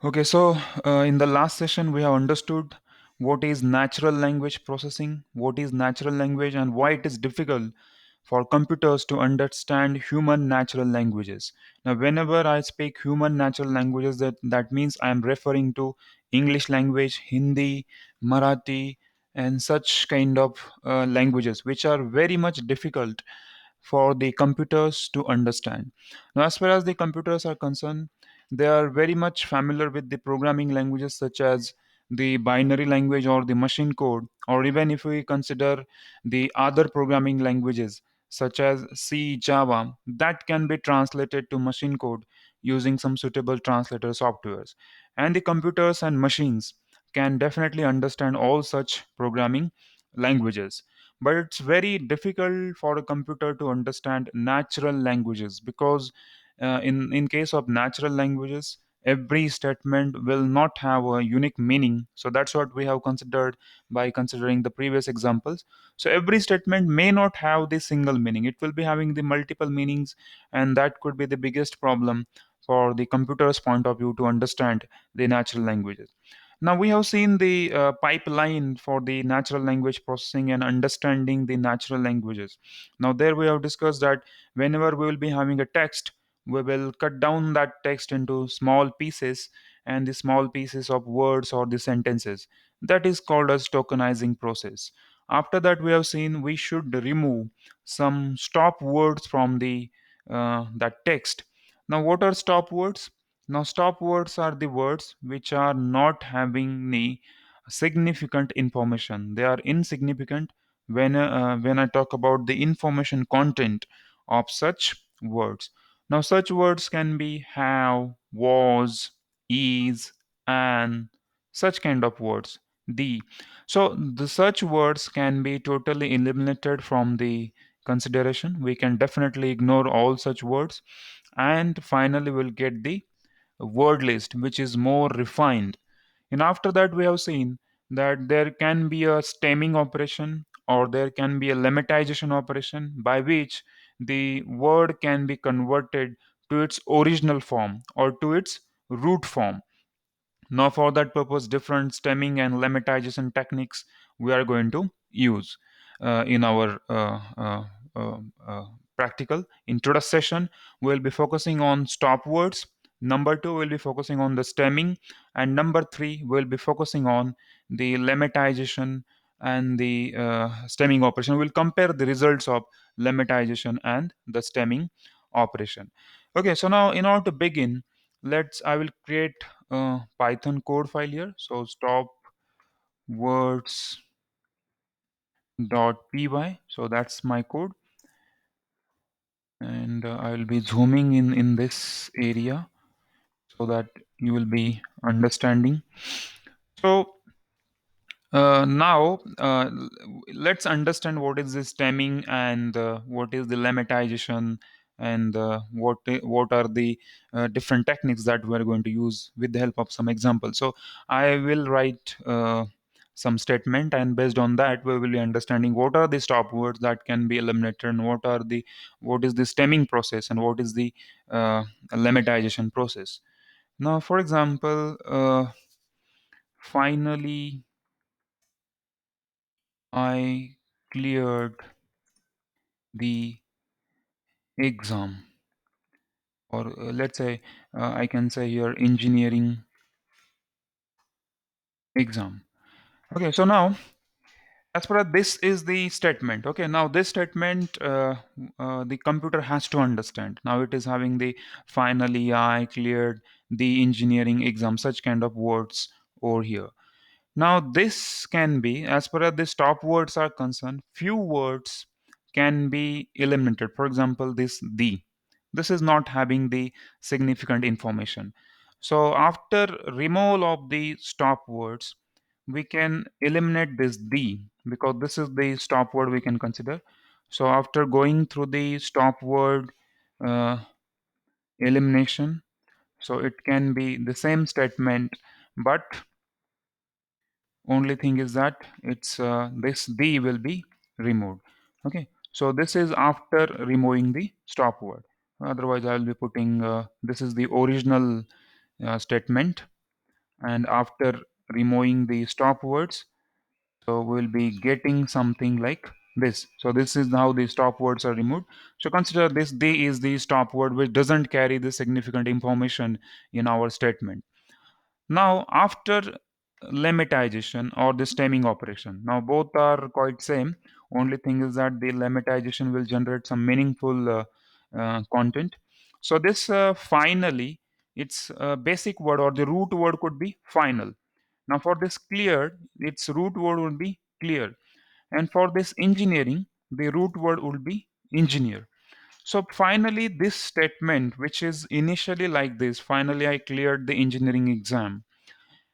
Okay, so in the last session, we have understood what is natural language processing, what is natural language, and why it is difficult for computers to understand human natural languages. Now, whenever I speak human natural languages, that means I am referring to English language, Hindi, Marathi, and such kind of languages, which are very much difficult for the computers to understand. Now, as far as the computers are concerned, they are very much familiar with the programming languages such as the binary language or the machine code, or even if we consider the other programming languages such as C, Java, that can be translated to machine code using some suitable translator softwares. And the computers and machines can definitely understand all such programming languages, but it's very difficult for a computer to understand natural languages because in case of natural languages, every statement will not have a unique meaning. So that's what we have considered by considering the previous examples. So every statement may not have the single meaning, it will be having the multiple meanings, and that could be the biggest problem for the computer's point of view to understand the natural languages. Now we have seen the pipeline for the natural language processing and understanding the natural languages. Now there we have discussed that whenever we will be having a text, we will cut down that text into small pieces, and the small pieces of words or the sentences. That is called as tokenizing process. After that, we have seen we should remove some stop words from the that text. Now, what are stop words? Now, stop words are the words which are not having any significant information. They are insignificant when I talk about the information content of such words. Now, such words can be have, was, is, and such kind of words. The so the such words can be totally eliminated from the consideration. We can definitely ignore all such words, and finally we'll get the word list which is more refined. And after that, we have seen that there can be a stemming operation or there can be a lemmatization operation by which the word can be converted to its original form or to its root form. Now, for that purpose, different stemming and lemmatization techniques we are going to use in our uh, uh, practical. In today's session, we'll be focusing on stop words. Number two, we'll be focusing on the stemming, and number three, we'll be focusing on the lemmatization and the stemming operation. We'll compare the results of lemmatization and the stemming operation. Okay, so now in order to begin, I will create Python code file here. So stop words dot py. So that's my code, and I will be zooming in this area so that you will be understanding. So now let's understand what is the stemming and what is the lemmatization, and what are the different techniques that we are going to use with the help of some examples. So I will write some statement, and based on that we will be understanding what are the stop words that can be eliminated, and what is the stemming process, and what is the lemmatization process. Now, for example, finally I cleared the exam, or let's say I can say here engineering exam. Okay, so now as per this is the statement. Okay, now this statement the computer has to understand. Now it is having the finally I cleared the engineering exam, such kind of words over here. Now, this can be, as per as the stop words are concerned, few words can be eliminated. For example, this the. This is not having the significant information. So, after removal of the stop words, we can eliminate this the, because this is the stop word we can consider. So, after going through the stop word uh, elimination, so it can be the same statement, but only thing is that it's this the will be removed. Okay, so this is after removing the stop word. Otherwise I'll be putting this is the original statement. and after removing the stop words, so we'll be getting something like this. So this is how the stop words are removed. So consider this D is the stop word which doesn't carry the significant information in our statement. Now after lemmatization or the stemming operation, now both are quite same. Only thing is that the lemmatization will generate some meaningful content. So this finally, its basic word or the root word could be final. Now for this cleared, its root word would be clear, and for this engineering, the root word would be engineer. So finally, this statement, which is initially like this, finally I cleared the engineering exam.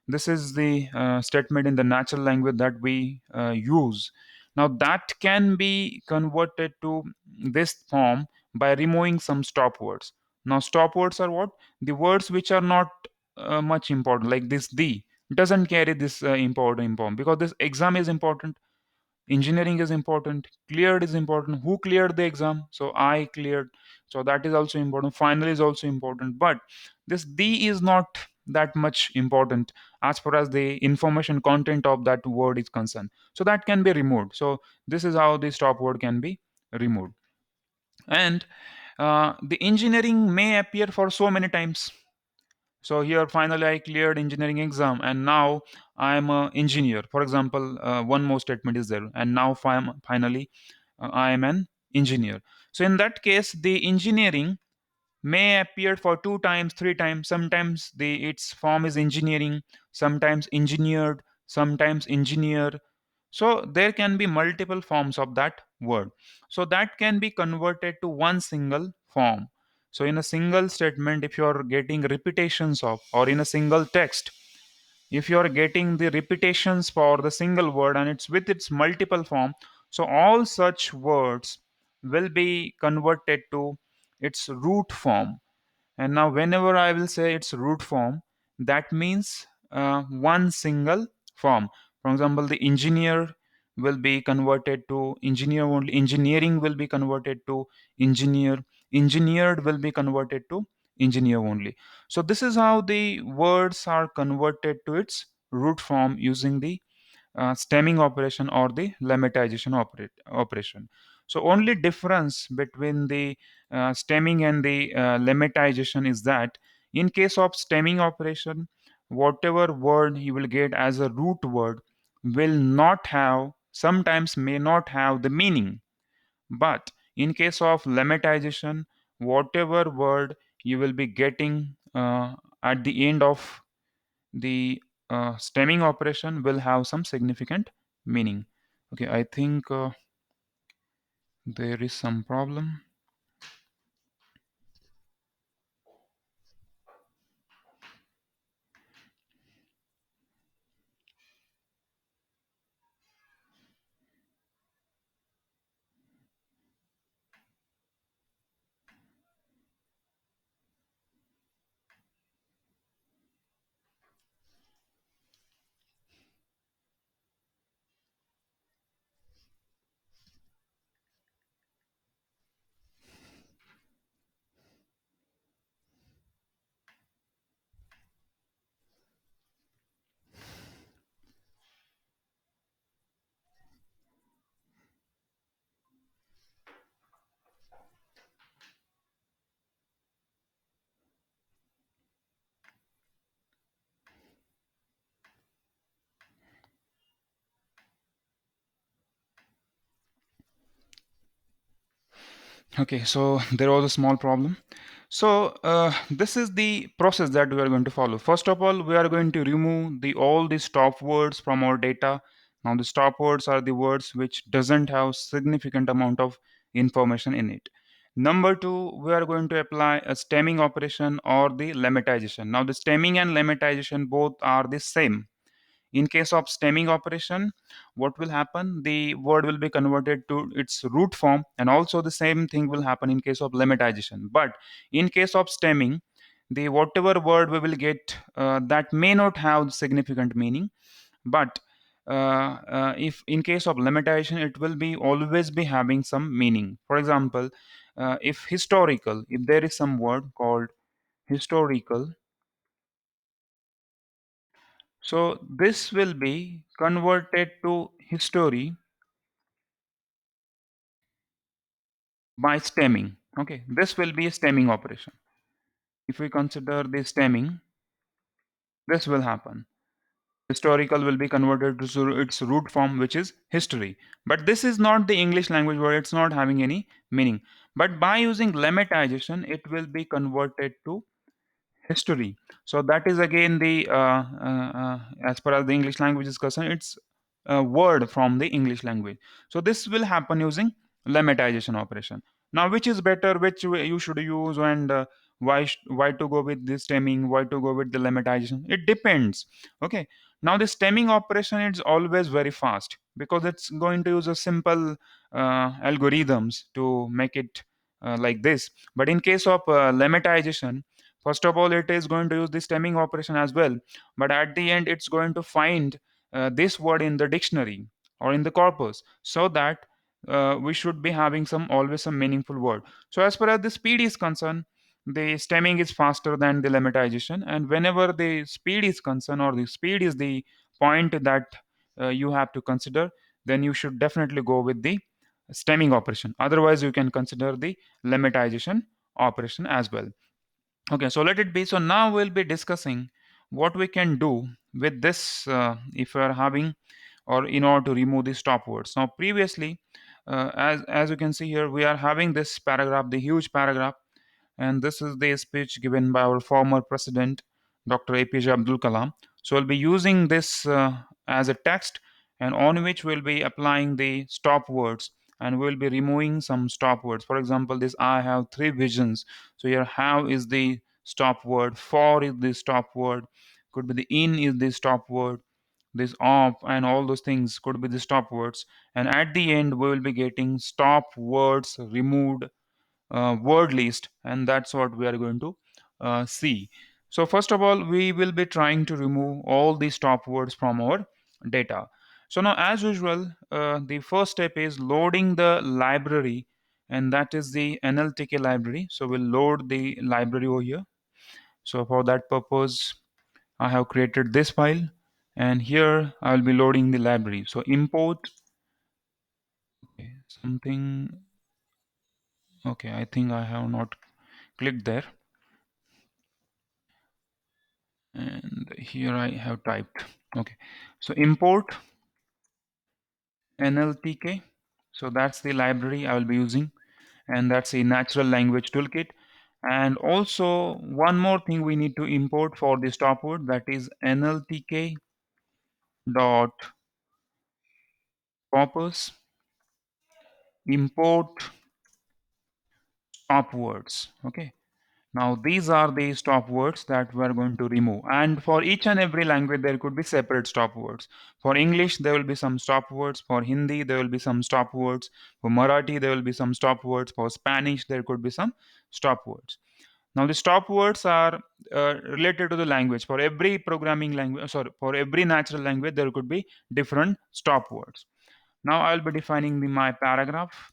This is the statement in the natural language that we use. Now that can be converted to this form by removing some stop words. Now stop words are what? The words which are not much important, like this the doesn't carry this important because this exam is important, engineering is important, cleared is important. Who cleared the exam? So I cleared, so that is also important. Final is also important, but this the is not that much important as far as the information content of that word is concerned, so that can be removed. So this is how the stop word can be removed. And the engineering may appear for so many times. So here finally I cleared engineering exam and now I am an engineer. For example, one more statement is there, and now finally I am an engineer. So in that case, the engineering may appear for two times, three times. Sometimes the its form is engineering, sometimes engineered, sometimes engineer. So there can be multiple forms of that word. So that can be converted to one single form. So in a single statement, if you are getting repetitions of, or in a single text, if you are getting the repetitions for the single word and it's with its multiple form, so all such words will be converted to its root form. And now whenever I will say its root form, that means one single form. For example, the engineer will be converted to engineer only, engineering will be converted to engineer, engineered will be converted to engineer only. So this is how the words are converted to its root form using the stemming operation or the lemmatization operation. So only difference between the stemming and the lemmatization is that in case of stemming operation, whatever word you will get as a root word will not have, sometimes may not have the meaning. But in case of lemmatization, whatever word you will be getting at the end of the stemming operation will have some significant meaning. Okay, I think there is some problem. Okay, so there was a small problem. So this is the process that we are going to follow. First of all, we are going to remove the all the stop words from our data. Now the stop words are the words which doesn't have significant amount of information in it. Number two, we are going to apply a stemming operation or the lemmatization. Now the stemming and lemmatization both are the same. In case of stemming operation, what will happen? The word will be converted to its root form, and also the same thing will happen in case of lemmatization. But in case of stemming, the whatever word we will get that may not have significant meaning. But if in case of lemmatization, it will be always be having some meaning. For example, if historical, if there is some word called historical, So this will be converted to history by stemming. Okay, this will be a stemming operation. If we consider the stemming, this will happen. Historical will be converted to its root form, which is history. But this is not the English language word, it's not having any meaning. But by using lemmatization, it will be converted to history. So that is again the as per as the English language is concerned, it's a word from the English language. So this will happen using lemmatization operation. Now which is better, which way you should use, and why to go with this stemming, why to go with the lemmatization, it depends. Okay, now the stemming operation is always very fast because it's going to use a simple algorithms to make it like this. But in case of lemmatization, first of all, it is going to use the stemming operation as well, but at the end, it's going to find this word in the dictionary or in the corpus, so that we should be having some always some meaningful word. So, as far as the speed is concerned, the stemming is faster than the lemmatization, and whenever the speed is concerned or the speed is the point that you have to consider, then you should definitely go with the stemming operation. Otherwise, you can consider the lemmatization operation as well. Okay, so let it be. So now we'll be discussing what we can do with this if we are having or in order to remove the stop words. Now, previously, as you can see here, we are having this paragraph, the huge paragraph, and this is the speech given by our former president, Dr. APJ Abdul Kalam. So we'll be using this as a text, and on which we'll be applying the stop words, and we'll be removing some stop words. For example, this I have three visions. So here have is the stop word, for is the stop word, could be the in is the stop word, this of and all those things could be the stop words, and at the end we will be getting stop words removed word list, and that's what we are going to see. So first of all, we will be trying to remove all the stop words from our data. So now, as usual, the first step is loading the library, and that is the NLTK library. So we'll load the library over here. So for that purpose, I have created this file, and here I will be loading the library. So import something. Okay, I think I have not clicked there, and here I have typed. Okay, so import NLTK. So that's the library I will be using, and that's a natural language toolkit. And also one more thing we need to import for the stop word, that is NLTK dot corpus import stop words. Okay, now these are the stop words that we are going to remove, and for each and every language there could be separate stop words. For English there will be some stop words, for Hindi there will be some stop words, for Marathi there will be some stop words, for Spanish there could be some stop words. Now the stop words are related to the language. For every programming language, sorry, for every natural language there could be different stop words. Now I'll be defining my paragraph,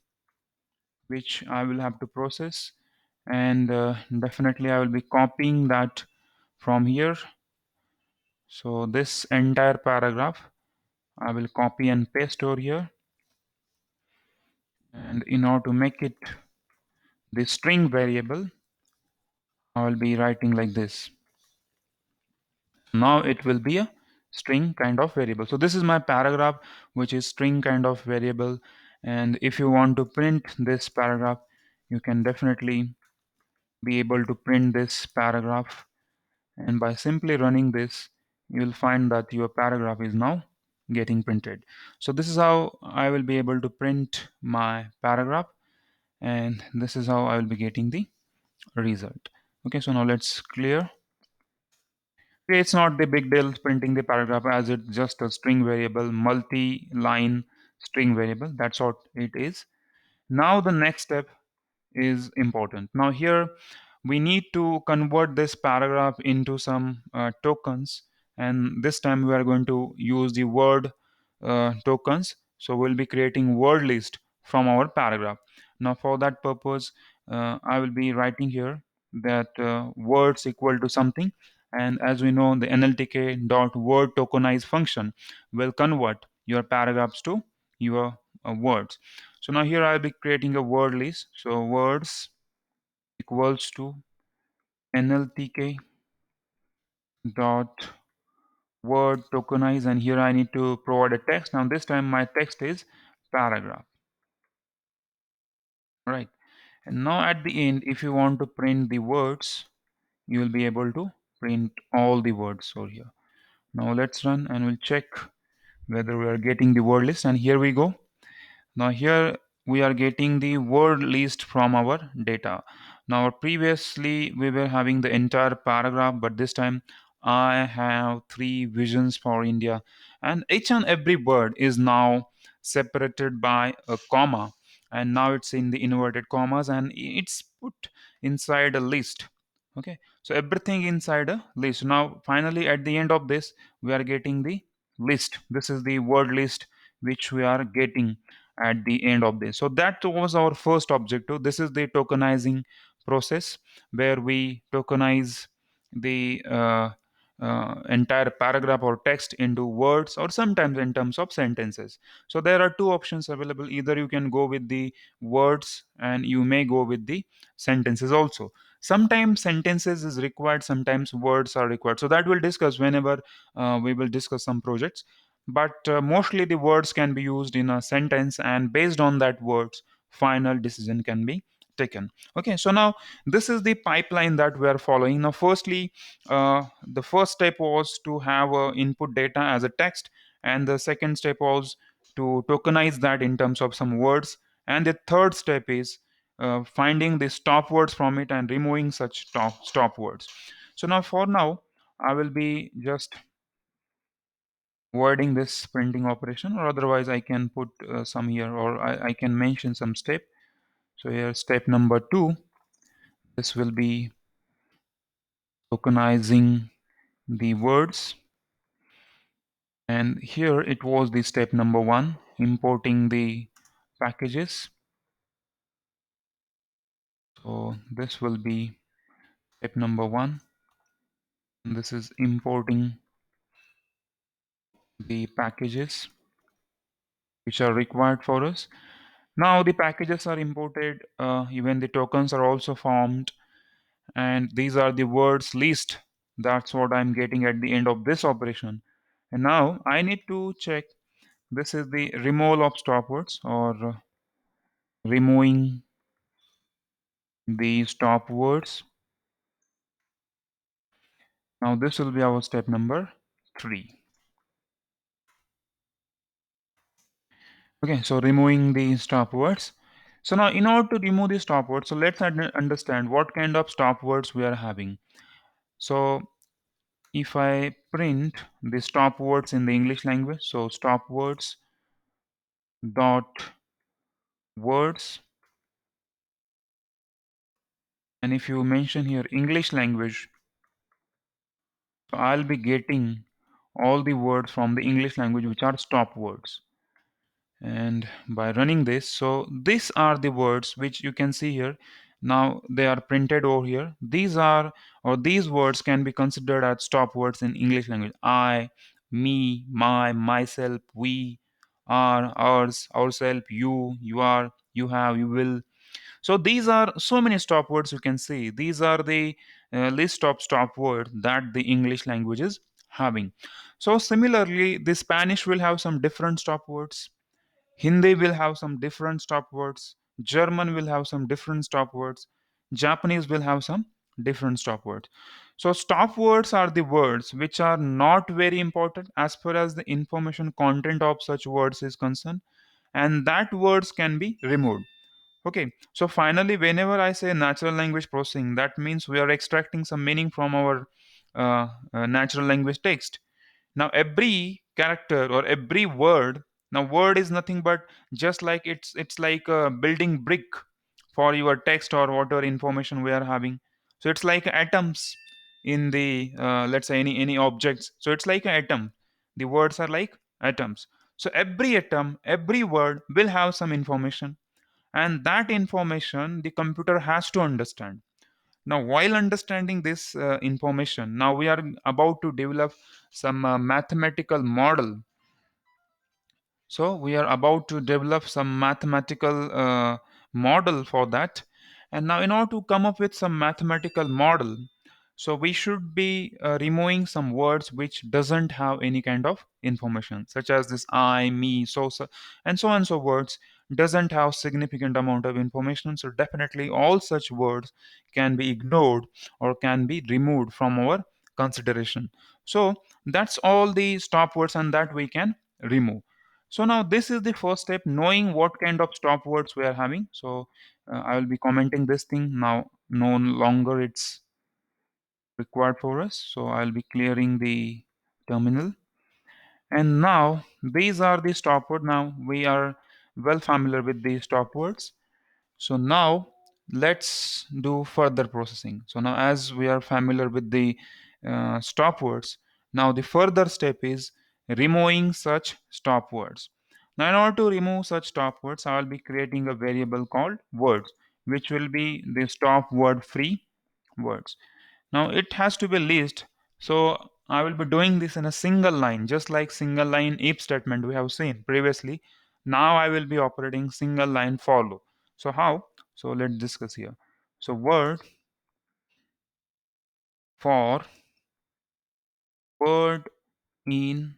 which I will have to process, and definitely I will be copying that from here. So this entire paragraph I will copy and paste over here, and in order to make it the string variable, I will be writing like this. Now it will be a string kind of variable. So this is my paragraph, which is string kind of variable, and if you want to print this paragraph, you can definitely be able to print this paragraph, and by simply running this you will find that your paragraph is now getting printed. So this is how I will be able to print my paragraph, and this is how I will be getting the result. Okay, so now let's clear. Okay, it's not the big deal printing the paragraph, as it's just a string variable, multi-line string variable. That's what it is. Now the next step is important. Now here we need to convert this paragraph into some tokens, and this time we are going to use the word tokens. So we'll be creating word list from our paragraph. Now for that purpose, I will be writing here that words equal to something, And as we know, the NLTK dot word tokenize function will convert your paragraphs to your words. So now here I'll be creating a word list. So words equals to NLTK dot word tokenize, and here I need to provide a text. Now this time my text is paragraph, right? And now at the end, if you want to print the words, you will be able to print all the words over here. Now let's run and we'll check whether we are getting the word list, and here we go. Now here we are getting the word list from our data. Now previously we were having the entire paragraph, but this time I have three visions for India, and each and every word is now separated by a comma, and now it's in the inverted commas and it's put inside a list. Okay, so everything inside a list. Now finally at the end of this we are getting the list. This is the word list which we are getting at the end of this. So that was our first objective. This is the tokenizing process where we tokenize the entire paragraph or text into words or sometimes in terms of sentences. So there are two options available. Either you can go with the words and you may go with the sentences also. Sometimes sentences is required, sometimes words are required. So that we'll discuss whenever we will discuss some projects, but mostly the words can be used in a sentence, and based on that words final decision can be taken. Okay, so now this is the pipeline that we are following. Now firstly, the first step was to have input data as a text, and the second step was to tokenize that in terms of some words, and the third step is finding the stop words from it and removing such stop words. So now for now I will be just wording this printing operation, or otherwise I can put some here, or I can mention some step. So here step number 2, this will be tokenizing the words, and here it was the step number 1, importing the packages. So this will be step number 1, and this is importing the packages which are required for us. Now the packages are imported, even the tokens are also formed, and these are the words list. That's what I'm getting at the end of this operation. And now I need to check, this is the removal of stop words, or removing the stop words. Now this will be our step number 3. Okay, so removing the stop words. So now in order to remove the stop words, so let's understand what kind of stop words we are having. So if I print the stop words in the English language, so stop words dot words, and if you mention here English language, so I'll be getting all the words from the English language which are stop words. And by running this, so these are the words which you can see here. Now they are printed over here. These are, or these words can be considered as stop words in English language. I, me, my, myself, we, our, ours, ourself, you are, you have, you will. So these are so many stop words you can see. These are the list of stop words that the English language is having. So similarly, the Spanish will have some different stop words. Hindi will have some different stop words. German will have some different stop words. Japanese will have some different stop words. So stop words are the words which are not very important as far as the information content of such words is concerned, and that words can be removed. Okay, so finally, whenever I say natural language processing, that means we are extracting some meaning from our natural language text. Now every character or every word, now word is nothing but just like it's like a building brick for your text or whatever information we are having. So it's like atoms in the let's say any objects. So it's like an atom. The words are like atoms. So every atom, every word will have some information, and that information the computer has to understand. Now, while understanding this information, now we are about to develop some mathematical model. So we are about to develop some mathematical model for that. And now, in order to come up with some mathematical model, so we should be removing some words which doesn't have any kind of information, such as this I, me, so, and so on. So words doesn't have significant amount of information. So definitely all such words can be ignored or can be removed from our consideration. So that's all the stop words and that we can remove. So now this is the first step, knowing what kind of stop words we are having. So I will be commenting this thing now. No longer it's required for us. So I'll be clearing the terminal. And now these are the stop words. Now we are well familiar with the stop words. So now let's do further processing. So now as we are familiar with the stop words, now the further step is removing such stop words. Now in order to remove such stop words, I will be creating a variable called words, which will be the stop word free words. Now it has to be list. So I will be doing this in a single line, just like single line if statement we have seen previously. Now I will be operating single line for loop. So how? So let's discuss here. So word for word in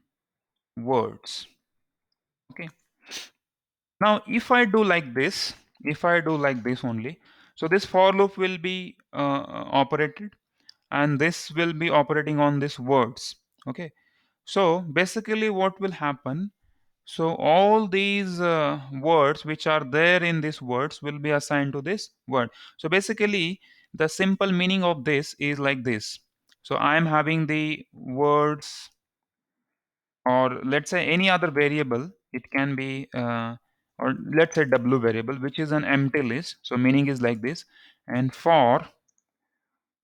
words. Okay. Now if I do like this, if I do like this only, so this for loop will be operated, and this will be operating on this words. Okay. So basically what will happen, so all these words which are there in these words will be assigned to this word. So basically the simple meaning of this is like this. So I am having the words, or let's say any other variable. It can be or let's say w variable, which is an empty list. So meaning is like this. And for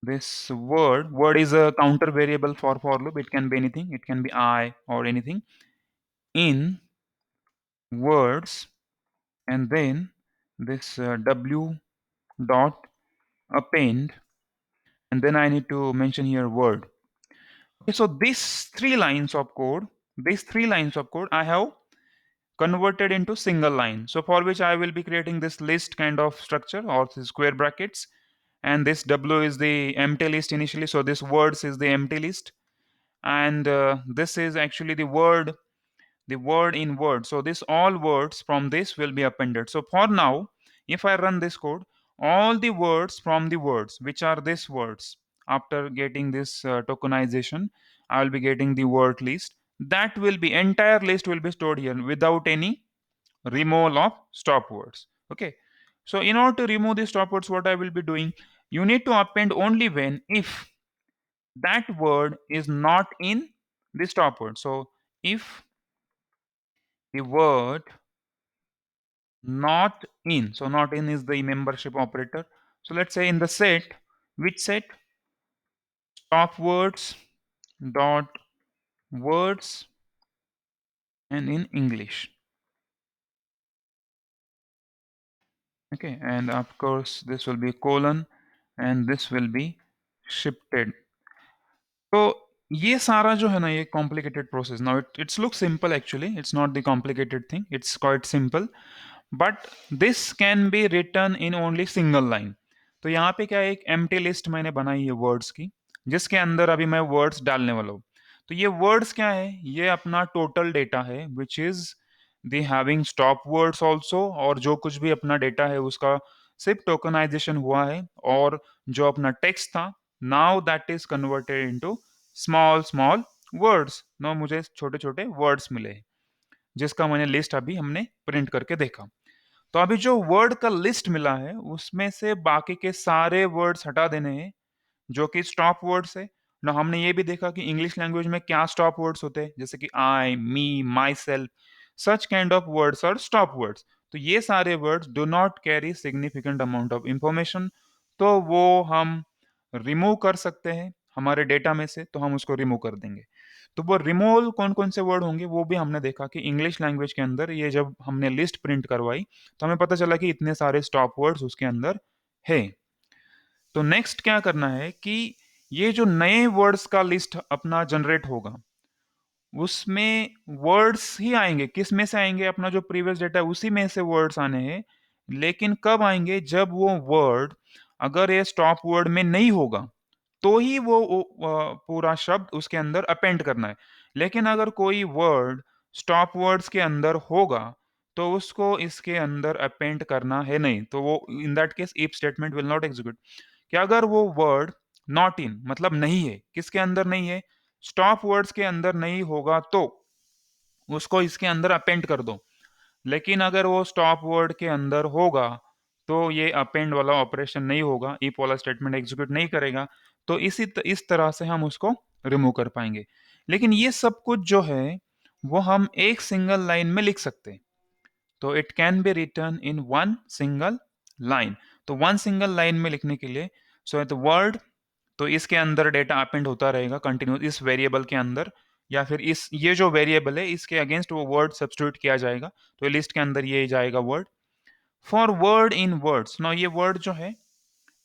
this word is a counter variable for loop. It can be anything, it can be I or anything in words, and then this w dot append, and then I need to mention here word. Okay, so these three lines of code I have converted into single line. So for which I will be creating this list kind of structure or the square brackets, and this w is the empty list initially. So this words is the empty list, and this is actually the word in word. So this all words from this will be appended. So for now, if I run this code, all the words from the words which are these words, after getting this tokenization, I will be getting the word list. That will be entire list will be stored here without any removal of stop words. Okay. So in order to remove the stop words, what I will be doing, you need to append only when if that word is not in the stop word. So if the word not in, so not in is the membership operator. So let's say in the set, which set, stop words dot words, and in English. Okay, and of course this will be colon, and this will be shifted. तो ये सारा जो है ना, ये complicated process. Now it's looks simple actually. It's not the complicated thing. It's quite simple. But this can be written in only single line. तो यहाँ पे क्या है, एक empty list मैंने बनाई है words की, जिसके अंदर अभी मैं words डालने वाला हूँ. तो ये words क्या है, ये अपना total data है, which is the having stop words also, और जो कुछ भी अपना data है उसका सिर्फ टोकनाइजेशन हुआ है, और जो अपना टेक्स्ट था now that is converted into small small words. Now मुझे छोटे छोटे वर्ड्स मिले हैं, जिसका मैंने लिस्ट अभी हमने प्रिंट करके देखा. तो अभी जो वर्ड का लिस्ट मिला है उसमें से बाकी के सारे वर्ड्स हटा देने हैं जो कि स्टॉप वर्ड्स है ना. हमने ये भी देखा कि इंग्लिश लैंग्वेज में क्या स्टॉप वर्ड्स होते हैं, जैसे कि I, me, myself, such kind of words और स्टॉप वर्ड्स. तो ये सारे words do not carry significant amount of information, तो वो हम रिमूव कर सकते हैं हमारे डेटा में से, तो हम उसको रिमूव कर देंगे. तो वो रिमूवल कौन कौन से वर्ड होंगे वो भी हमने देखा कि इंग्लिश लैंग्वेज के अंदर ये जब हमने लिस्ट प्रिंट करवाई तो हमें पता चला कि इतने सारे स्टॉप वर्ड्स उसके अंदर है. तो नेक्स्ट क्या करना है कि ये जो नए वर्ड्स का लिस्ट अपना जनरेट होगा, उसमें वर्ड्स ही आएंगे। किस में से आएंगे? अपना जो प्रीवियस डेटा है उसी में से वर्ड्स आने हैं। लेकिन कब आएंगे? जब वो वर्ड अगर ये स्टॉप वर्ड में नहीं होगा तो ही वो पूरा शब्द उसके अंदर अपेंड करना है। लेकिन अगर कोई वर्ड स्टॉप वर्ड्स के अंदर होगा तो उसको इसके अंदर अपेंड करना है नहीं, तो वो in that case if statement will not execute. कि अगर वो वर्ड नॉट इन मतलब नहीं है, किसके अंदर नहीं है? स्टॉप वर्ड्स के अंदर नहीं होगा तो उसको इसके अंदर अपेंड कर दो। लेकिन अगर वो स्टॉप वर्ड के अंदर होगा तो ये अपेंड वाला ऑपरेशन नहीं होगा, इफ वाला स्टेटमेंट एग्जीक्यूट नहीं करेगा। तो इस तरह से हम उसको रिमूव कर पाएंगे। लेकिन ये सब कुछ जो है वो हम एक सिंगल लाइन में लिख सकते हैं। तो it can be return in one single line. तो वन सिंगल लाइन में लिखने के लिए सो द वर्ड, तो इसके अंदर डेटा अपेंड होता रहेगा कंटिन्यूस इस वेरिएबल के अंदर, या फिर इस ये जो वेरिएबल है इसके अगेंस्ट वो वर्ड सब्स्टिट्यूट किया जाएगा। तो लिस्ट के अंदर ये जाएगा word. For word in words, now ये वर्ड जो है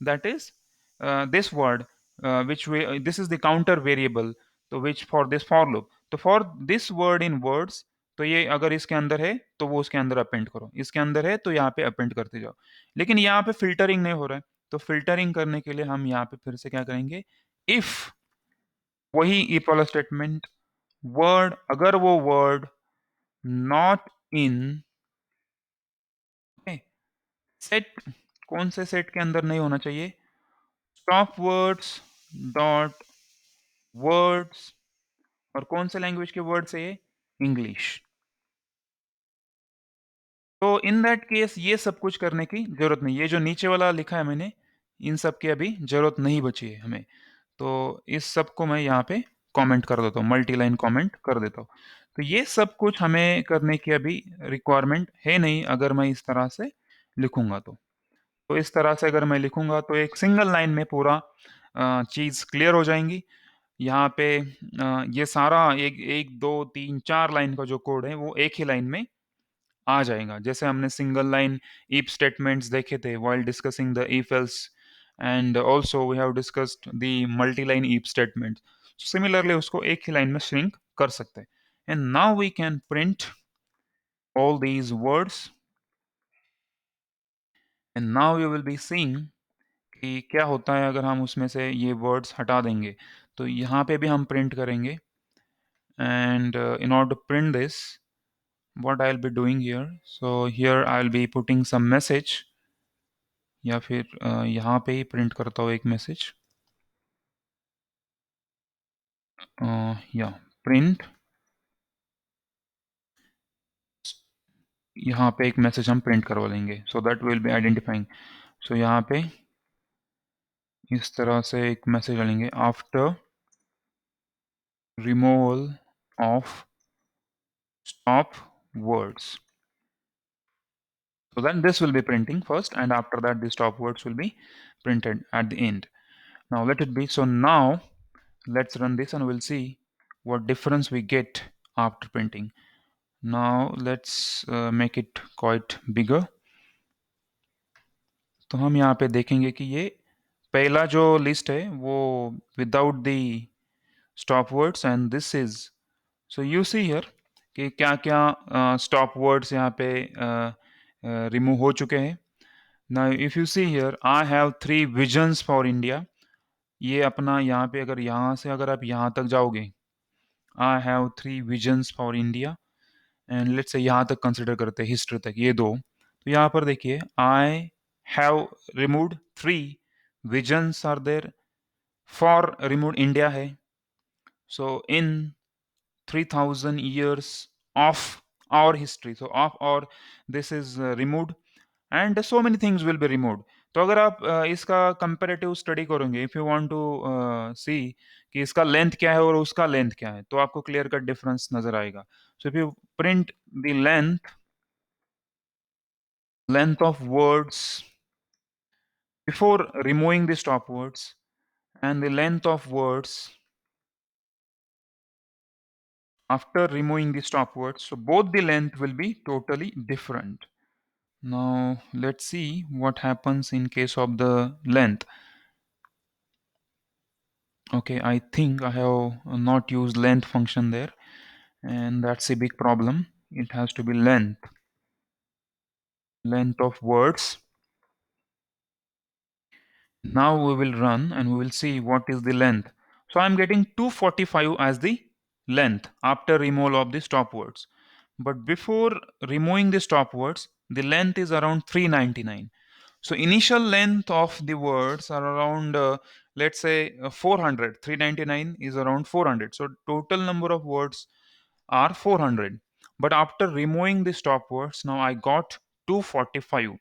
that is this word which we this is the counter variable, तो which for this for loop, तो for this word in words, तो ये अगर इसके अंदर है तो वो उसके अंदर अपेंड करो, इसके अंदर है तो यहाँ पे अपेंड करते जाओ। लेकिन यहाँ पे फिल्टरिंग नहीं हो रहा है, तो फिल्टरिंग करने के लिए हम यहाँ पे फिर से क्या करेंगे? इफ, वही इफ वाला स्टेटमेंट, वर्ड अगर वो वर्ड नॉट इन सेट, कौन से सेट के अंदर नहीं होना चाहिए? स्टॉप वर्ड्स डॉट वर्ड्स, और कौन से लैंग्वेज के वर्ड्स है ये? इंग्लिश। तो इन दैट केस ये सब कुछ करने की जरूरत नहीं, ये जो नीचे वाला लिखा है मैंने इन सब की अभी जरूरत नहीं बची है हमें। तो इस सब को मैं यहाँ पे कमेंट कर देता हूँ, मल्टी लाइन कमेंट कर देता हूँ। तो ये सब कुछ हमें करने की अभी रिक्वायरमेंट है नहीं अगर मैं इस तरह से लिखूंगा तो इस तरह से अगर मैं लिखूंगा तो एक सिंगल लाइन में पूरा चीज़ क्लियर हो जाएंगी। यहाँ पे ये सारा एक एक दो तीन चार लाइन का जो कोड है वो एक ही लाइन में आ जाएगा। जैसे हमने सिंगल लाइन इफ स्टेटमेंट्स देखे थे while discussing the if else, and also we have discussed the multi line if statement. Similarly उसको एक ही लाइन में श्रिंक कर सकते हैं। And now we can print all these words, and now you will be seeing कि क्या होता है अगर हम उसमें से ये वर्ड्स हटा देंगे। तो यहाँ पे भी हम प्रिंट करेंगे। And in order to print this, what I'll be doing here, so here I'll be putting some message, या फिर यहाँ पे ही प्रिंट करता हूँ एक मैसेज, या प्रिंट, यहाँ पे एक मैसेज हम प्रिंट करवा लेंगे so that will be identifying. So यहाँ पे इस तरह से एक मैसेज डालेंगे, after removal of stop words. So then this will be printing first, and after that the stop words will be printed at the end. Now let it be. So now let's run this and we'll see what difference we get after printing. Now let's make it quite bigger. तो हम यहाँ पे देखेंगे कि ये पहला जो list है वो without the stop words, and this is, so you see here कि क्या क्या स्टॉप वर्ड्स यहाँ पे रिमूव हो चुके हैं। Now if you see here, I have 3 visions for India. ये अपना यहाँ पे अगर यहाँ से अगर आप यहाँ तक जाओगे, I have 3 visions for India, and let's say यहाँ तक कंसिडर करते हैं, हिस्ट्री तक ये दो। तो यहाँ पर देखिए, I have removed 3 visions are there, for removed India है। सो इन 3000 years of our history, so of our, this is removed, and so many things will be removed. तो अगर आप इसका कंपैरेटिव स्टडी करोगे, इफ यू वांट टू सी कि इसका length क्या है और उसका लेंथ क्या है, तो आपको क्लियर कट डिफरेंस नजर आएगा। So if you print the length of words before removing the stop words and the length of words after removing the stop words, so both the length will be totally different. Now let's see what happens in case of the length. Okay, I think I have not used length function there, and that's a big problem. It has to be length of words. Now we will run and we will see what is the length. So I'm getting 245 as the length after removal of the stop words. But before removing the stop words, the length is around 399. So initial length of the words are around, let's say, 400. 399 is around 400. So total number of words are 400. But after removing the stop words, now I got 245.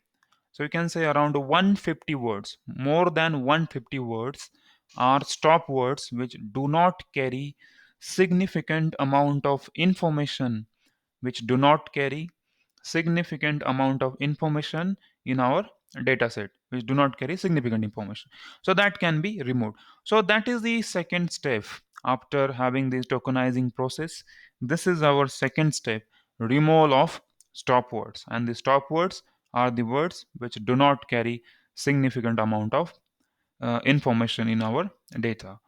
So you can say around 150 words, more than 150 words are stop words which do not carry significant amount of information, which do not carry significant amount of information in our data set, which do not carry significant information. So that can be removed. So that is the second step after having this tokenizing process. This is our second step, removal of stop words. And the stop words are the words which do not carry significant amount of information in our data.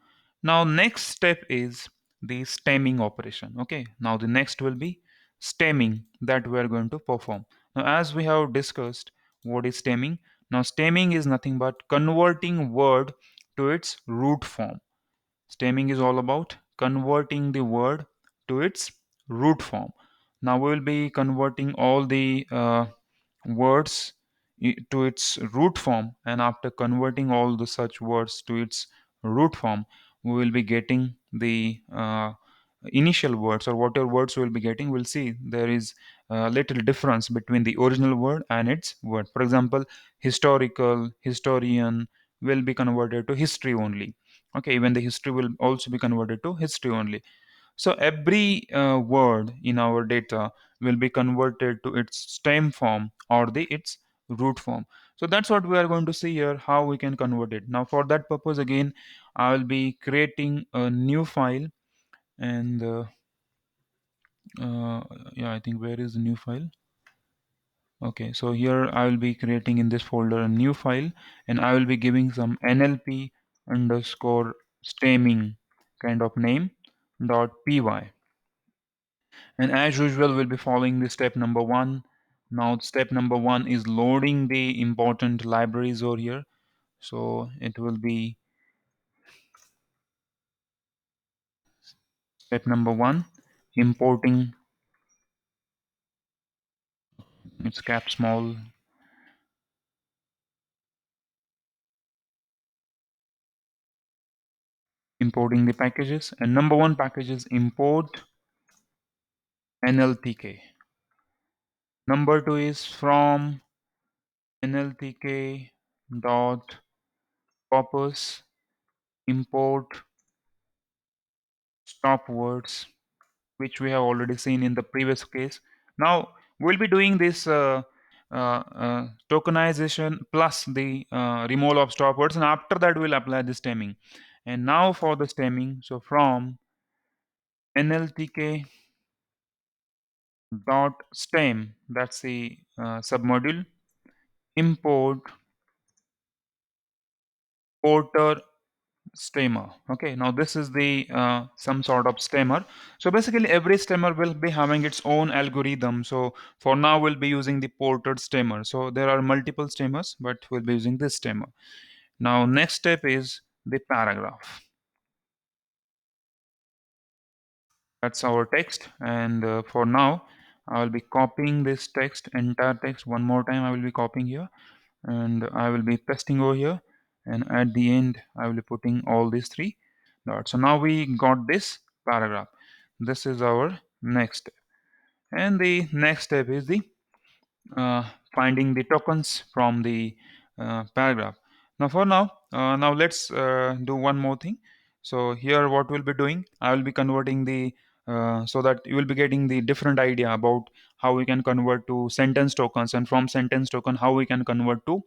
Now next step is the stemming operation. Okay, now the next will be stemming that we are going to perform. Now as we have discussed what is stemming, now stemming is nothing but converting word to its root form. Stemming is all about converting the word to its root form. Now we will be converting all the words to its root form, and after converting all the such words to its root form, we will be getting the initial words, or whatever words we will be getting. We'll see there is a little difference between the original word and its word. For example, historical, historian will be converted to history only. Okay, even the history will also be converted to history only. So every word in our data will be converted to its stem form or the its root form. So that's what we are going to see here, how we can convert it. Now for that purpose, again, I will be creating a new file. And uh, yeah, I think, where is the new file? Okay, so here I will be creating in this folder a new file, and I will be giving some NLP underscore stemming kind of name dot py. And as usual, we'll be following the step number one. Now step number one is loading the important libraries over here. So it will be step number one, importing, it's cap small, importing the packages. And number one package is import NLTK. Number two is from NLTK dot purpose import stop words, which we have already seen in the previous case. Now we'll be doing this tokenization plus the removal of stop words, and after that we'll apply the stemming. And now for the stemming, so from NLTK dot stem, that's the submodule, import porter stemmer. Okay, now this is the some sort of stemmer. So basically every stemmer will be having its own algorithm. So for now we'll be using the ported stemmer. So there are multiple stemmers, but we'll be using this stemmer. Now next step is the paragraph. That's our text, and for now I will be copying this text, entire text, one more time. I will be copying here, and I will be pasting over here, and at the end I will be putting all these three dots. So now we got this paragraph. This is our next step, and the next step is the finding the tokens from the paragraph. Now for now let's do one more thing. So here what we'll be doing, I will be converting the so that you will be getting the different idea about how we can convert to sentence tokens, and from sentence token how we can convert to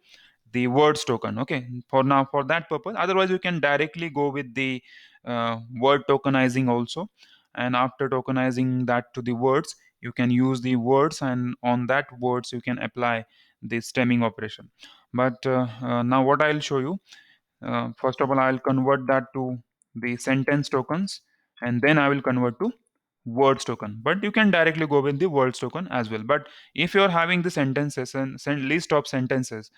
the words token. Okay, for now, for that purpose, otherwise you can directly go with the word tokenizing also, and after tokenizing that to the words, you can use the words, and on that words you can apply the stemming operation. But now what I'll show you, first of all I'll convert that to the sentence tokens, and then I will convert to words token. But you can directly go with the words token as well. But if you're having the sentences and list of sentences,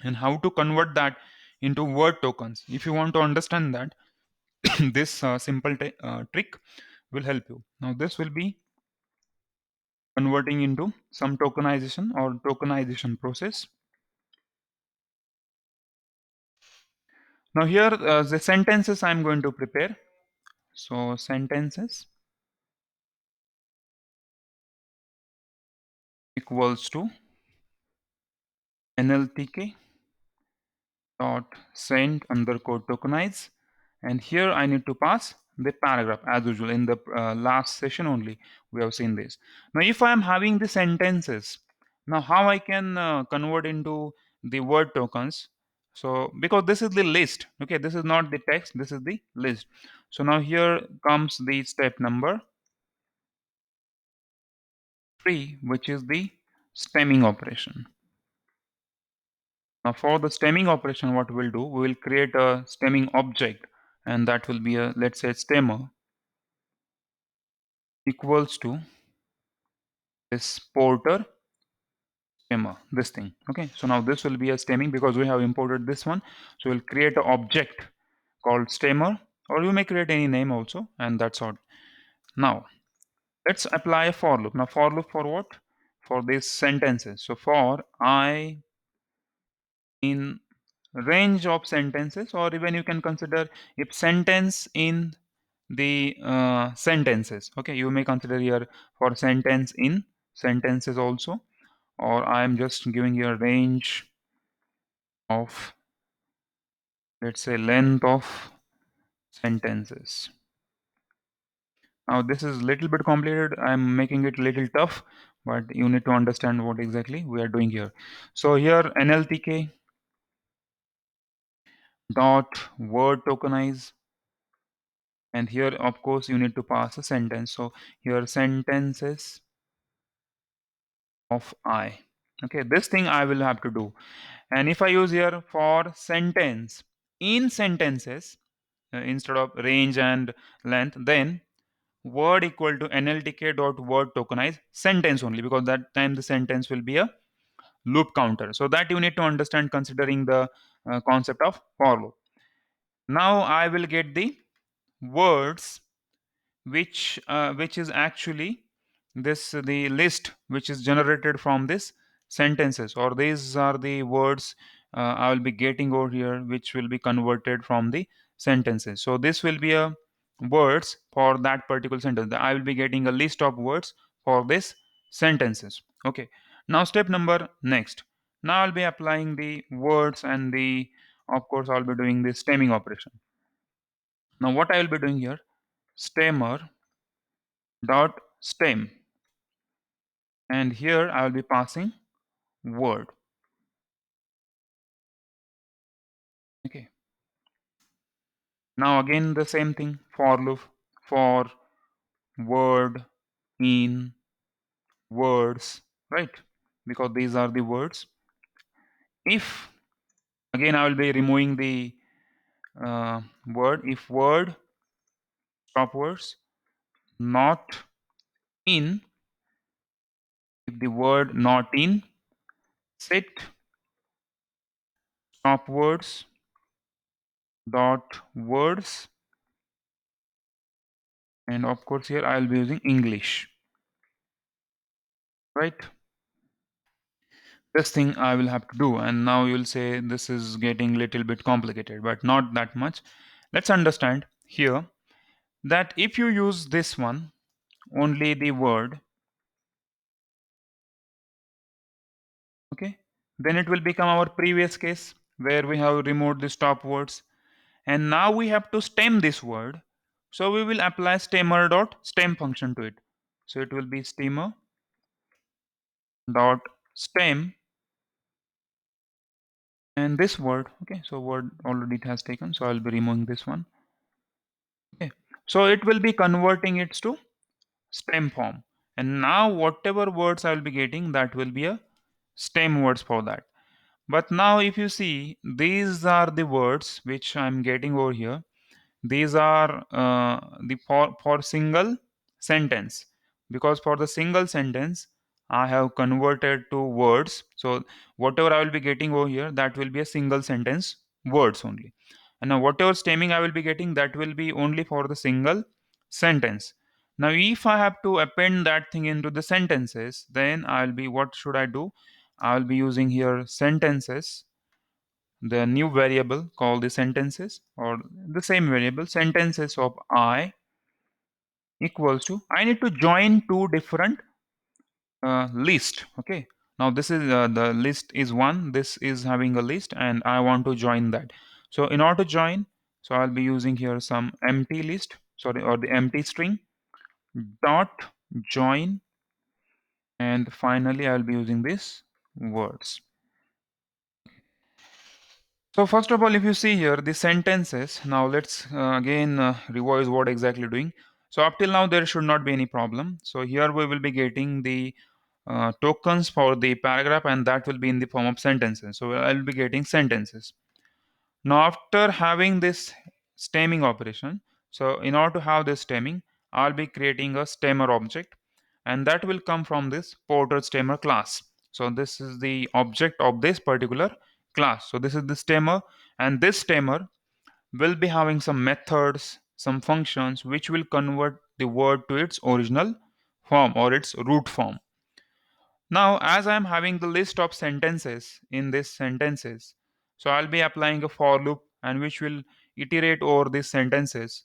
and how to convert that into word tokens, if you want to understand that, this simple trick will help you. Now this will be converting into some tokenization or tokenization process. Now here the sentences I'm going to prepare. So sentences equals to NLTK dot send underscore tokenize, and here I need to pass the paragraph as usual. In the last session only we have seen this. Now if I am having the sentences, now how I can convert into the word tokens? So because this is the list, okay, this is not the text, this is the list. So now here comes the step number 3, which is the stemming operation. Now for the stemming operation, what we'll do, we will create a stemming object, and that will be a, let's say, stemmer equals to this porter stemmer, this thing. Okay, so now this will be a stemming because we have imported this one. So we'll create an object called stemmer, or you may create any name also, and that's all. Now let's apply a for loop. Now for loop for what? For these sentences. So for I in range of sentences, or even you can consider if sentence in the sentences. Okay, you may consider here for sentence in sentences also, or I am just giving you a range of, let's say, length of sentences. Now this is little bit complicated, I'm making it little tough, but you need to understand what exactly we are doing here. So here NLTK dot word tokenize, and here of course you need to pass a sentence. So here sentences of I. Okay, this thing I will have to do. And if I use here for sentence in sentences instead of range and length, then word equal to NLTK dot word tokenize sentence only, because that time the sentence will be a loop counter. So that you need to understand considering the concept of for loop. Now I will get the words which is actually this the list which is generated from this sentences, or these are the words I will be getting over here which will be converted from the sentences. So this will be a words for that particular sentence. I will be getting a list of words for this sentences. Okay, now step number next. Now I'll be applying the words, and the of course I'll be doing the stemming operation. Now what I will be doing here, stemmer dot stem, and here I will be passing word. Okay, now again the same thing, for loop for word in words, right, because these are the words. If again I will be removing the word, if word stop words not in, if the word not in, set stop words dot words, and of course here I will be using English, right. This thing I will have to do, and now you'll say this is getting little bit complicated, but not that much. Let's understand here that if you use this one, only the word, okay, then it will become our previous case where we have removed the stop words, and now we have to stem this word. So we will apply stemmer dot stem function to it. So it will be stemmer dot stem, and this word, okay, so word already it has taken, so I'll be removing this one. Okay, so it will be converting it to stem form, and now whatever words I will be getting, that will be a stem words for that. But now if you see, these are the words which I'm getting over here. These are the for single sentence, because for the single sentence I have converted to words. So whatever I will be getting over here, that will be a single sentence words only. And now whatever stemming I will be getting, that will be only for the single sentence. Now if I have to append that thing into the sentences, then I'll be, what should I do? I'll be using here sentences, the new variable called the sentences, or the same variable sentences of I equals to, I need to join two different list. Okay, now this is the list is one, this is having a list and I want to join that. So in order to join, so I'll be using here some empty list, sorry, or the empty string dot join, and finally I'll be using this words. So first of all, if you see here the sentences, now let's again revise what exactly doing. So up till now there should not be any problem. So here we will be getting the tokens for the paragraph, and that will be in the form of sentences. So I'll be getting sentences. Now after having this stemming operation, so in order to have this stemming, I'll be creating a stemmer object, and that will come from this porter stemmer class. So this is the object of this particular class. So this is the stemmer, and this stemmer will be having some methods, some functions which will convert the word to its original form or its root form. Now, as I am having the list of sentences in this sentences, so I'll be applying a for loop and which will iterate over these sentences.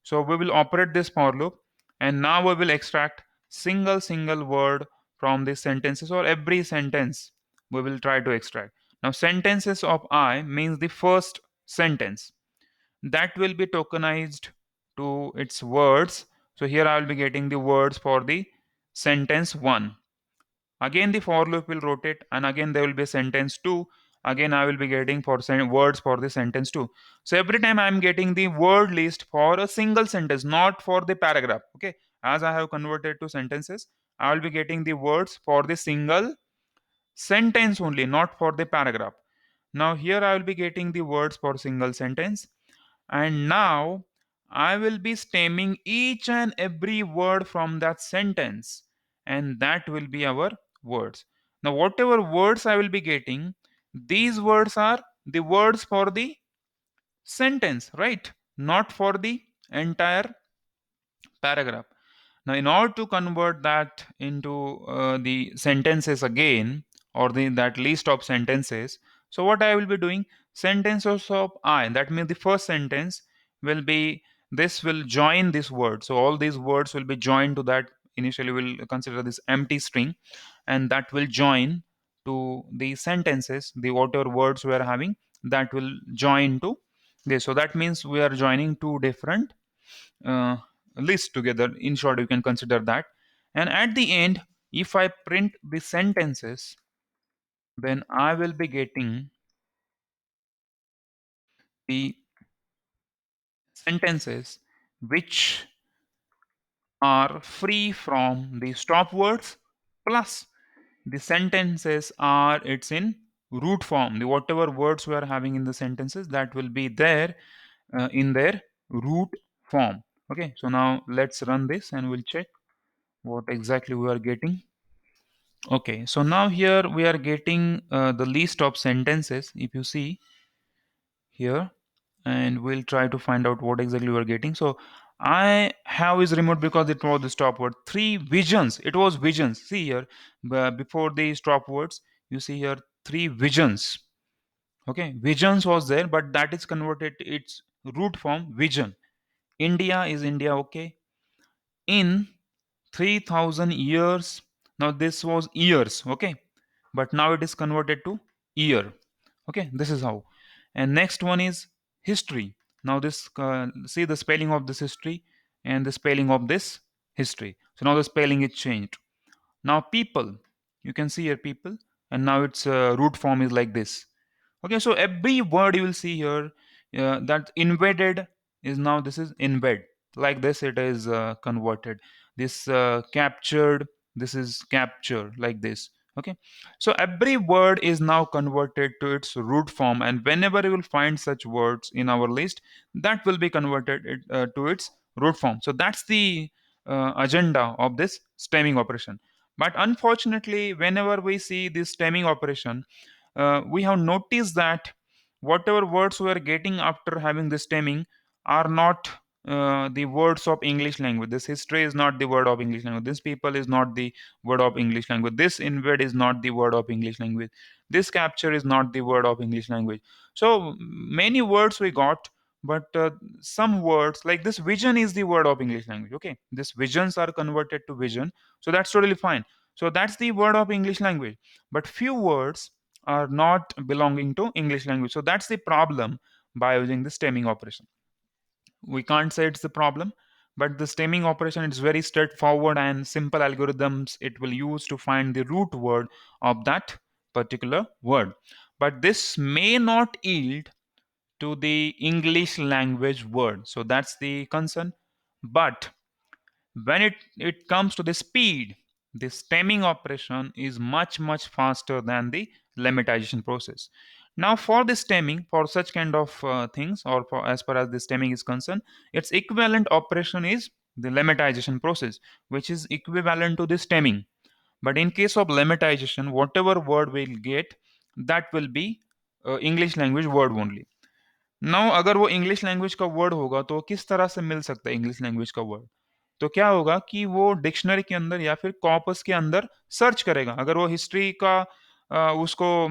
So we will operate this for loop, and now we will extract single word from these sentences, or every sentence we will try to extract. Now sentences of I means the first sentence that will be tokenized to its words. So here I will be getting the words for the sentence 1. Again the for loop will rotate, and again there will be a sentence 2. Again I will be getting for words for the sentence 2. So every time I am getting the word list for a single sentence, not for the paragraph. Okay, as I have converted to sentences, I will be getting the words for the single sentence only, not for the paragraph. Now here I will be getting the words for single sentence, and now I will be stemming each and every word from that sentence, and that will be our words. Now whatever words I will be getting, these words are the words for the sentence, right? Not for the entire paragraph. Now, in order to convert that into the sentences again, or that list of sentences, so what I will be doing, sentences of I, that means the first sentence will be, this will join this word. So all these words will be joined to that. Initially, we'll consider this empty string, and that will join to the sentences, the whatever words we are having, that will join to this. So that means we are joining two different uh, list together. In short, you can consider that. And at the end, if I print the sentences, then I will be getting the sentences which are free from the stop words, plus the sentences are it's in root form. The whatever words we are having in the sentences, that will be there in their root form. Okay, so now let's run this and we'll check what exactly we are getting. Okay, so now here we are getting the list of sentences, if you see here, and we'll try to find out what exactly we're getting. So I have is removed because it was the stop word. Three visions, it was visions. See here, before the stop words, you see here three visions. Okay, visions was there, but that is converted its root form vision. India is India. Okay, in 3000 years, now this was years. Okay, but now it is converted to year. Okay, this is how. And next one is history. Now this see the spelling of this history and the spelling of this history. So now the spelling is changed. Now people, you can see here people, and now its root form is like this. Okay, so every word you will see here that embedded is, now this is embed, like this it is converted. This captured, this is capture, like this. Okay, so every word is now converted to its root form, and whenever you will find such words in our list, that will be converted to its root form. So that's the agenda of this stemming operation. But unfortunately, whenever we see this stemming operation, we have noticed that whatever words we are getting after having this stemming are not the words of English language. This history is not the word of English language. This people is not the word of English language. This invade is not the word of English language. This capture is not the word of English language. So many words we got, but some words like this vision is the word of English language. Okay, this visions are converted to vision, so that's totally fine. So that's the word of English language. But few words are not belonging to English language. So that's the problem by using the stemming operation. We can't say it's the problem, but the stemming operation is very straightforward and simple algorithms it will use to find the root word of that particular word. But this may not yield to the English language word. So that's the concern. But when it comes to the speed, the stemming operation is much faster than the lemmatization process. Now for the stemming, for such kind of things, or for as far as the stemming is concerned, its equivalent operation is the lemmatization process, which is equivalent to the stemming. But in case of lemmatization, whatever word we'll get, that will be English language word only. Now अगर वो English language का word होगा तो किस तरह से मिल सकता है इंग्लिश लैंग्वेज का वर्ड? तो क्या होगा कि वो डिक्शनरी के अंदर या फिर कॉपस के अंदर सर्च करेगा। अगर वो हिस्ट्री का उसको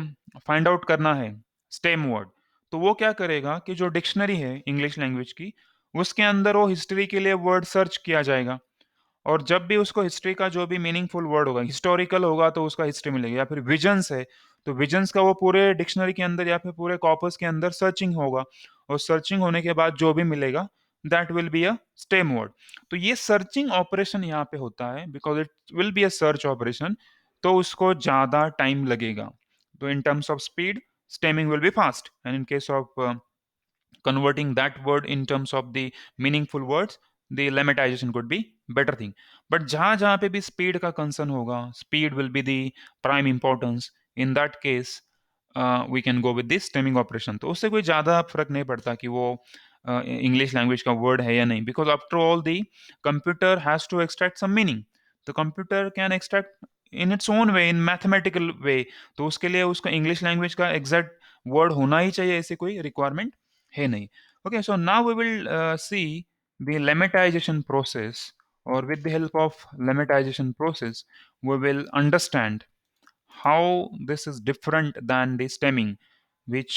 फाइंड आउट करना है स्टेम वर्ड, तो वो क्या करेगा कि जो डिक्शनरी है इंग्लिश लैंग्वेज की, उसके अंदर वो हिस्ट्री के लिए वर्ड सर्च किया जाएगा। और जब भी उसको हिस्ट्री का जो भी मीनिंगफुल वर्ड होगा, हिस्टोरिकल होगा तो उसका हिस्ट्री मिलेगा, या फिर विजन्स है तो विजन्स का वो पूरे डिक्शनरी के अंदर या फिर पूरे कॉपस के अंदर सर्चिंग होगा, और सर्चिंग होने के बाद जो भी मिलेगा that will be a stem word. तो ये सर्चिंग ऑपरेशन यहाँ पे होता है because it will be a search operation, तो उसको ज़्यादा टाइम लगेगा। तो in terms of speed, stemming will be fast, and in case of converting that word in terms of the meaningful words, the lemmatization could be better thing. But जहां जहां पे भी speed का concern होगा, speed will be the prime importance. In that case we can go with this stemming operation. तो उससे कोई ज़्यादा फर्क नहीं पड़ता कि वो इंग्लिश लैंग्वेज का वर्ड है या नहीं, because after all the computer has to extract some meaning. The computer can extract in its own way, in mathematical way. तो उसके लिए उसका इंग्लिश लैंग्वेज का एग्जैक्ट वर्ड होना ही चाहिए, ऐसी कोई रिक्वायरमेंट है नहीं। Okay, so now we will see the lemmatization process, or with the help of lemmatization process we will understand how this is different than the stemming, which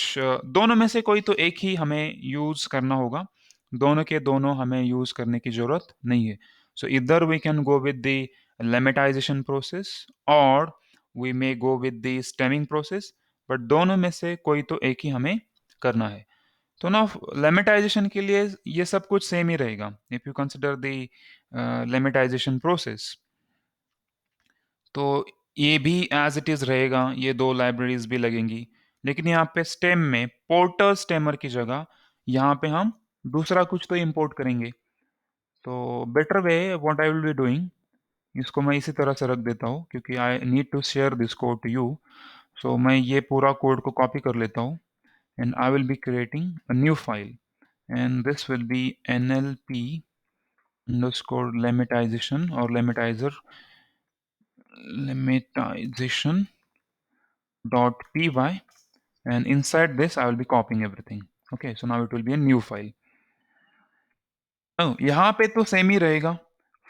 दोनों में से कोई तो एक ही हमें यूज करना होगा। दोनों के दोनों हमें यूज करने की जरूरत नहीं है। So either we can go with the lemmatization process or we may go with the stemming process, but दोनों में से कोई तो एक ही हमें करना है। तो ना लेमेटाइजेशन के लिए ये सब कुछ सेम ही रहेगा। If you consider the lemmatisation process, तो ये भी एज इट इज रहेगा, ये दो लाइब्रेरीज भी लगेंगी, लेकिन यहाँ पे स्टेम में पोर्टर स्टेमर की जगह यहाँ पे हम दूसरा कुछ तो इंपोर्ट करेंगे। तो better way what I will be doing, इसको मैं इसी तरह से रख देता हूँ क्योंकि I need to share this code to you. So मैं ये पूरा कोड को कॉपी कर लेता हूँ, and I will be creating a new file, and this will be NLP underscore lemmatization or lemmatization dot py, and inside this I will be copying everything. Okay, so now it will be a new file. Oh, यहाँ पे तो same ही रहेगा।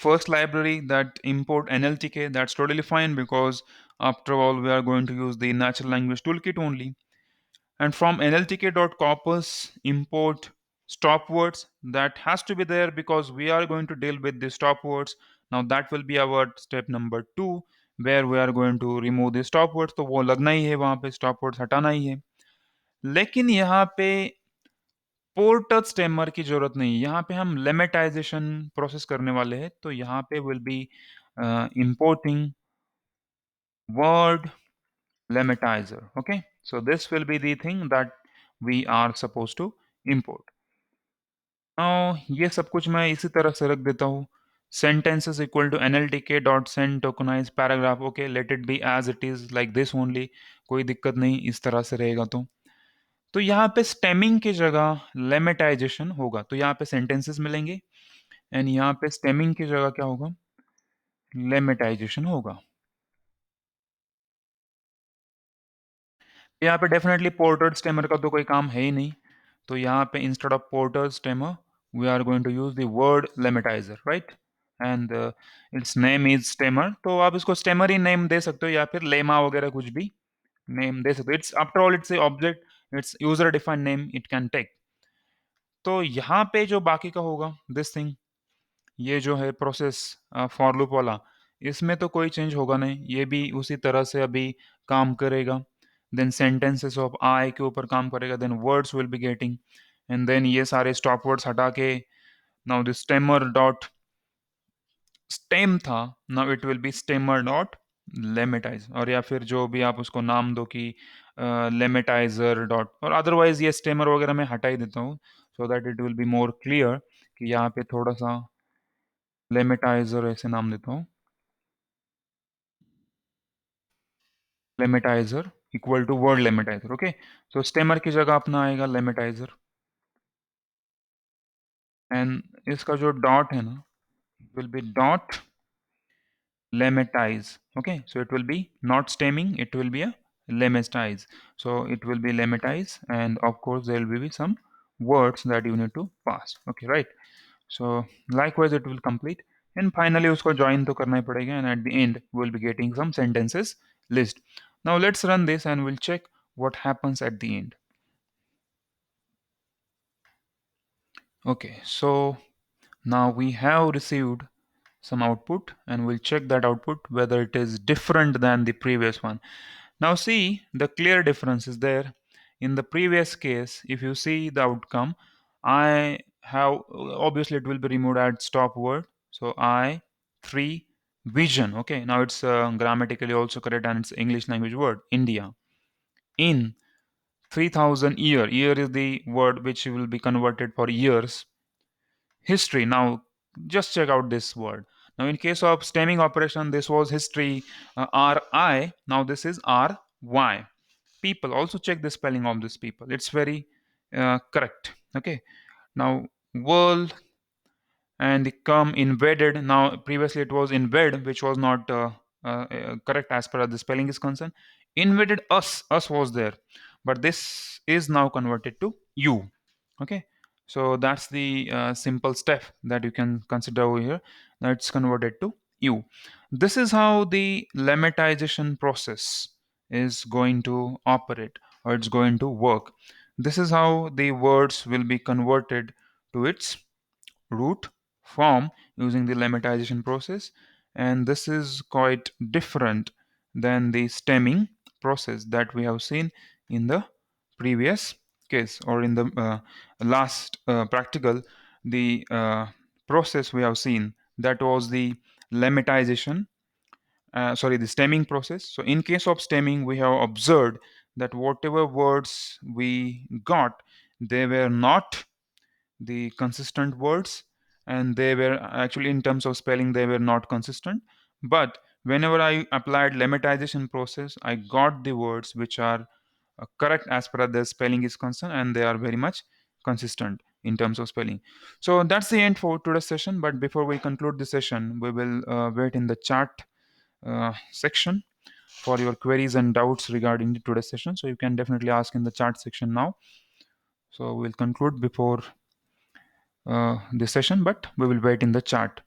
First library that import NLTK, that's totally fine because after all we are going to use the natural language toolkit only. And from nltk.corpus import stop words, that has to be there because we are going to deal with the stop words. Now that will be our step number 2, where we are going to remove the stop words। तो वो लगना ही है, वहां पे stop words हटाना ही है। लेकिन यहाँ पे पोर्टर स्टेमर की जरूरत नहीं है, यहाँ पे हम लेमेटाइजेशन प्रोसेस करने वाले हैं, तो यहाँ पे will be importing word lematizer। Okay, so this will be the thing that we are supposed to import। ये सब कुछ मैं इसी तरह से रख देता हूँ। sentence is equal to nltk dot send tokenized paragraph. Okay, let it be as it is like this only, कोई दिक्कत नहीं, इस तरह से रहेगा। तो यहाँ पे स्टेमिंग की जगह लेमेटाइजेशन होगा, तो यहाँ पे सेंटेंसेस मिलेंगे एंड यहाँ पे स्टेमिंग की जगह क्या होगा, लेमेटाइजेशन होगा। यहाँ पे डेफिनेटली पोर्टर स्टेमर का तो कोई काम है ही नहीं, तो यहाँ पे instead of Porter stemmer we are going to use the word lemmatizer, right, and its name is stemmer. तो आप इसको स्टेमर ही नेम दे सकते हो या फिर लेमा वगैरह कुछ भी नेम दे सकते हो। It's after all it's a object, it's user defined name it can take. तो यहाँ पे जो बाकी का होगा दिस थिंग, ये जो है प्रोसेस फॉर लूप वाला, इसमें तो कोई चेंज होगा नहीं, ये भी उसी तरह से अभी काम करेगा। देन सेंटेंसेस ऑफ आई के ऊपर काम करेगा, then words will be getting, and then ये सारे स्टॉप वर्ड्स हटा के now this stemmer dot stem था, now it will be stemmer dot lemmatize, और या फिर जो भी आप उसको नाम दो कि लेमेटाइजर डॉट, और अदरवाइज ये स्टेमर वगैरह मैं हटा ही देता हूँ so that it will be more clear कि यहाँ पे थोड़ा सा लेमेटाइजर ऐसे नाम देता हूँ, lemmatizer equal to word lemmatizer. Okay, so stemmer की जगह अपना आएगा लेमेटाइजर, एंड इसका जो डॉट है ना will be dot lematize. Okay, so it will be not stemming, it will be a lematize, so it will be lematize, and of course there will be some words that you need to pass. Okay, right, so likewise it will complete, and finally usko join to karna hi padega, and at the end we'll be getting some sentences list. Now let's run this and we'll check what happens at the end. Okay, so now we have received some output and we'll check that output whether it is different than the previous one. Now see, the clear difference is there. In the previous case, if you see the outcome, I have, obviously it will be removed at stop word. So I, 3, vision. Okay, now it's grammatically also correct and it's English language word, India. In 3000 year is the word which will be converted for years. History. Now just check out this word. Now in case of stemming operation, this was history, ri, now this is ry. People, also check the spelling of this people, it's very correct. Okay, now world and the come embedded, now previously it was embed which was not correct as per the spelling is concerned. Embedded us was there, but this is now converted to you. Okay, so that's the simple step that you can consider over here. Now it's converted to you. This is how the lemmatization process is going to operate, or it's going to work. This is how the words will be converted to its root form using the lemmatization process, and this is quite different than the stemming process that we have seen in the previous case, or in the last practical. The process we have seen, that was the lemmatization, sorry, the stemming process. So in case of stemming, we have observed that whatever words we got, they were not the consistent words, and they were actually, in terms of spelling, they were not consistent. But whenever I applied lemmatization process, I got the words which are correct as per the spelling is concerned, and they are very much consistent in terms of spelling. So that's the end for today's session, but before we conclude the session, we will wait in the chat section for your queries and doubts regarding the today's session. So you can definitely ask in the chat section now. So we'll conclude before this session, but we will wait in the chat.